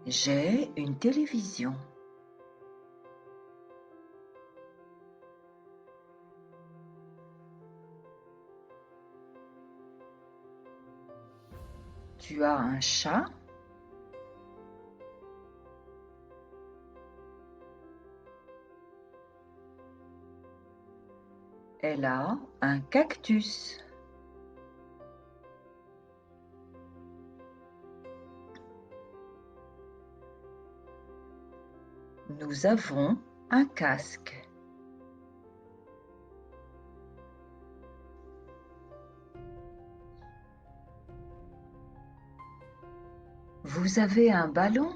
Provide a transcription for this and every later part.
J'ai une télévision. Tu as un chat? Elle a un cactus. Nous avons un casque. Vous avez un ballon?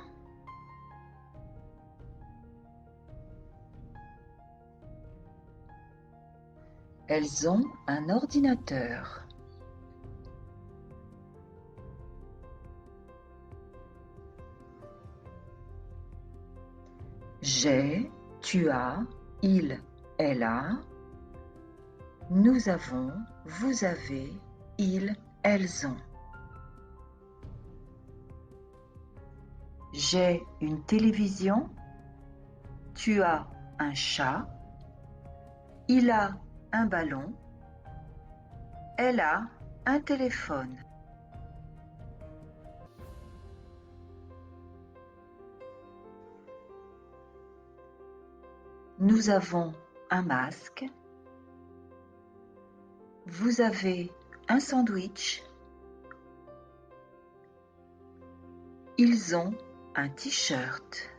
Elles ont un ordinateur. J'ai, tu as, il, elle a. Nous avons, vous avez, ils, elles ont. J'ai une télévision. Tu as un chat. Il a un ballon. Elle a un téléphone. Nous avons un masque. Vous avez un sandwich. Ils ont un t-shirt.